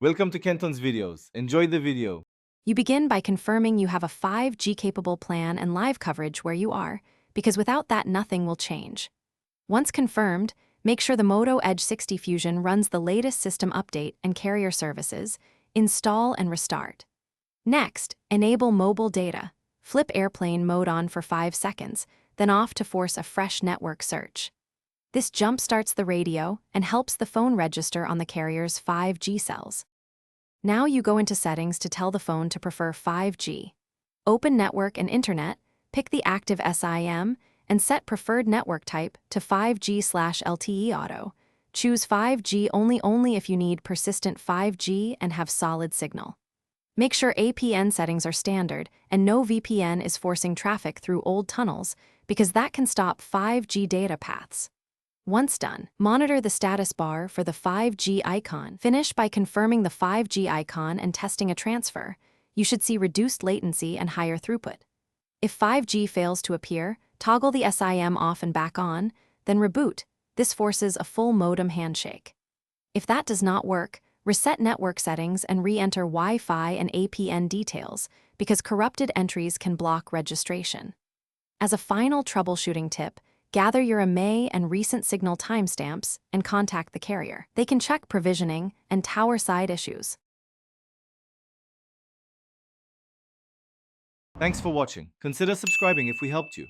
Welcome to Kenton's videos. Enjoy the video. You begin by confirming you have a 5G-capable plan and live coverage where you are, because without that, nothing will change. Once confirmed, make sure the Moto Edge 60 Fusion runs the latest system update and carrier services, install and restart. Next, enable mobile data. Flip airplane mode on for 5 seconds, then off to force a fresh network search. This jump-starts the radio and helps the phone register on the carrier's 5G cells. Now you go into settings to tell the phone to prefer 5G. Open Network and Internet, pick the active SIM, and set preferred network type to 5G/LTE Auto. Choose 5G only if you need persistent 5G and have solid signal. Make sure APN settings are standard and no VPN is forcing traffic through old tunnels, because that can stop 5G data paths. Once done, monitor the status bar for the 5G icon. Finish by confirming the 5G icon and testing a transfer. You should see reduced latency and higher throughput. If 5G fails to appear, toggle the SIM off and back on, then reboot. This forces a full modem handshake. If that does not work, reset network settings and re-enter Wi-Fi and APN details, because corrupted entries can block registration. As a final troubleshooting tip, gather your EMA and recent signal timestamps and contact the carrier. They can check provisioning and tower side issues. Thanks for watching. Consider subscribing if we helped you.